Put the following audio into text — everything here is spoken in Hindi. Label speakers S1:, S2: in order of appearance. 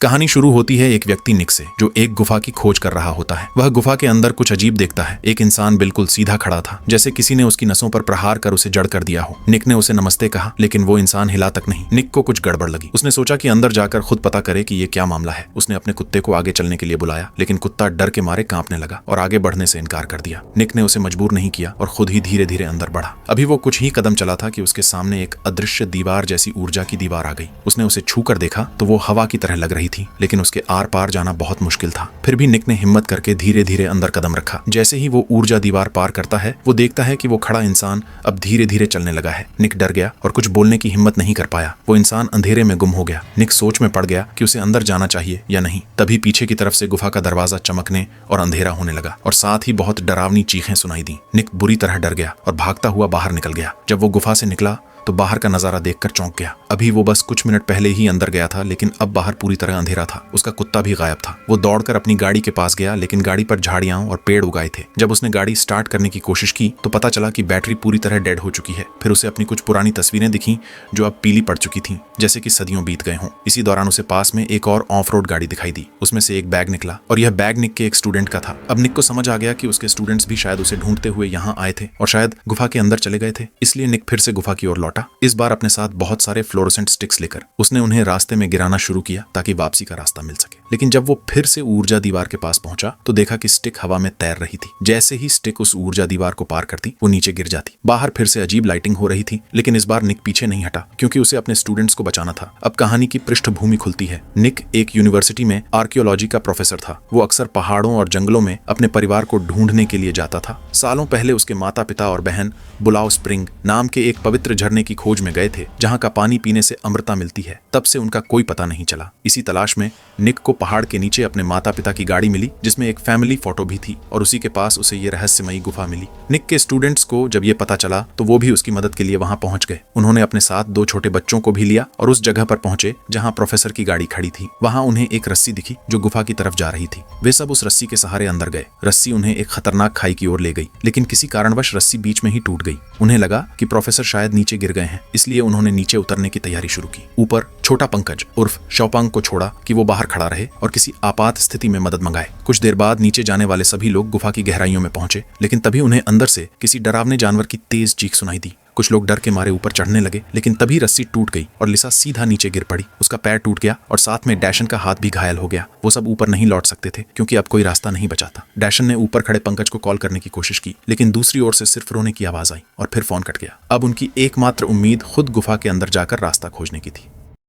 S1: कहानी शुरू होती है एक व्यक्ति निक से, जो एक गुफा की खोज कर रहा होता है। वह गुफा के अंदर कुछ अजीब देखता है। एक इंसान बिल्कुल सीधा खड़ा था, जैसे किसी ने उसकी नसों पर प्रहार कर उसे जड़ कर दिया हो। निक ने उसे नमस्ते कहा, लेकिन वो इंसान हिला तक नहीं। निक को कुछ गड़बड़ लगी। उसने सोचा कि अंदर जाकर खुद पता करे कि ये क्या मामला है। उसने अपने कुत्ते को आगे चलने के लिए बुलाया, लेकिन कुत्ता डर के मारे कांपने लगा और आगे बढ़ने से इनकार कर दिया। निक ने उसे मजबूर नहीं किया और खुद ही धीरे धीरे अंदर बढ़ा। अभी वो कुछ ही कदम चला था कि उसके सामने एक अदृश्य दीवार जैसी ऊर्जा की दीवार आ गई। उसने उसे छू कर देखा तो वो हवा की तरह लग रही थी, लेकिन उसके आर पार जाना बहुत मुश्किल था। फिर भी निक ने हिम्मत करके धीरे धीरे अंदर कदम रखा। जैसे ही वो ऊर्जा दीवार पार करता है, वो देखता है कि वो खड़ा इंसान अब धीरे धीरे चलने लगा है। निक डर गया और कुछ बोलने की हिम्मत नहीं कर पाया। वो इंसान अंधेरे में गुम हो गया। निक सोच में पड़ गया कि उसे अंदर जाना चाहिए या नहीं। तभी पीछे की तरफ से गुफा का दरवाजा चमकने और अंधेरा होने लगा और साथ ही बहुत डरावनी चीखें सुनाई दी। निक बुरी तरह डर गया और भागता हुआ बाहर निकल गया। जब वो गुफा से निकला तो बाहर का नजारा देखकर चौंक गया। अभी वो बस कुछ मिनट पहले ही अंदर गया था, लेकिन अब बाहर पूरी तरह अंधेरा था। उसका कुत्ता भी गायब था। वो दौड़कर अपनी गाड़ी के पास गया, लेकिन गाड़ी पर झाड़ियां और पेड़ उगाए थे। जब उसने गाड़ी स्टार्ट करने की कोशिश की तो पता चला कि बैटरी पूरी तरह डेड हो चुकी है। फिर उसे अपनी कुछ पुरानी तस्वीरें दिखीं जो अब पीली पड़ चुकी थीं, जैसे कि सदियों बीत गए हों। इसी दौरान उसे पास में एक और ऑफ रोड गाड़ी दिखाई दी। उसमें से एक बैग निकला और यह बैग निक के एक स्टूडेंट का था। अब निक को समझ आ गया कि उसके स्टूडेंट्स भी शायद उसे ढूंढते हुए यहाँ आए थे और शायद गुफा के अंदर चले गए थे। इसलिए निक फिर से गुफा की ओर लौटा, इस बार अपने साथ बहुत सारे फ्लोरोसेंट स्टिक्स लेकर। उसने उन्हें रास्ते में गिराना शुरू किया ताकि वापसी का रास्ता मिल सके। लेकिन जब वो फिर से ऊर्जा दीवार के पास पहुंचा तो देखा कि स्टिक हवा में तैर रही थी। जैसे ही स्टिक उस ऊर्जा दीवार को पार करती, वो नीचे गिर जाती। बाहर फिर से अजीब लाइटिंग हो रही थी, लेकिन इस बार निक पीछे नहीं हटा, क्योंकि उसे अपने स्टूडेंट्स को बचाना था। अब कहानी की पृष्ठभूमि खुलती है। निक एक यूनिवर्सिटी में आर्कियोलॉजी का प्रोफेसर था। वो अक्सर पहाड़ों और जंगलों में अपने परिवार को ढूंढने के लिए जाता था। सालों पहले उसके माता पिता और बहन बुलाओ स्प्रिंग नाम के एक पवित्र झरने की खोज में गए थे, जहाँ का पानी पीने से अमृता मिलती है। तब से उनका कोई पता नहीं चला। इसी तलाश में निक को पहाड़ के नीचे अपने माता पिता की गाड़ी मिली, जिसमें एक फैमिली फोटो भी थी, और उसी के पास उसे ये रहस्यमयी गुफा मिली। निक के स्टूडेंट्स को जब ये पता चला तो वो भी उसकी मदद के लिए वहां पहुंच गए। उन्होंने अपने साथ 2 छोटे बच्चों को भी लिया और उस जगह पर पहुंचे जहां प्रोफेसर की गाड़ी खड़ी थी। वहां उन्हें एक रस्सी दिखी जो गुफा की तरफ जा रही थी। वे सब उस रस्सी के सहारे अंदर गए। रस्सी उन्हें एक खतरनाक खाई की ओर ले गई, लेकिन किसी कारणवश रस्सी बीच में ही टूट गई। उन्हें लगा कि प्रोफेसर शायद नीचे गिर गए हैं, इसलिए उन्होंने नीचे उतरने की तैयारी शुरू की। ऊपर छोटा पंकज उर्फ शौपांग को छोड़ा कि वो बाहर खड़ा रहे और किसी आपात स्थिति में मदद मंगाए। कुछ देर बाद नीचे जाने वाले सभी लोग गुफा की गहराइयों में पहुंचे, लेकिन तभी उन्हें अंदर से किसी डरावने जानवर की तेज चीख सुनाई दी। कुछ लोग डर के मारे ऊपर चढ़ने लगे, लेकिन तभी रस्सी टूट गई और लिसा सीधा नीचे गिर पड़ी। उसका पैर टूट गया और साथ में डैशन का हाथ भी घायल हो गया। वो सब ऊपर नहीं लौट सकते थे, क्योंकि अब कोई रास्ता नहीं बचा था। डैशन ने ऊपर खड़े पंकज को कॉल करने की कोशिश की, लेकिन दूसरी ओर से सिर्फ रोने की आवाज आई और फिर फोन कट गया। अब उनकी एकमात्र उम्मीद खुद गुफा के अंदर जाकर रास्ता खोजने की थी।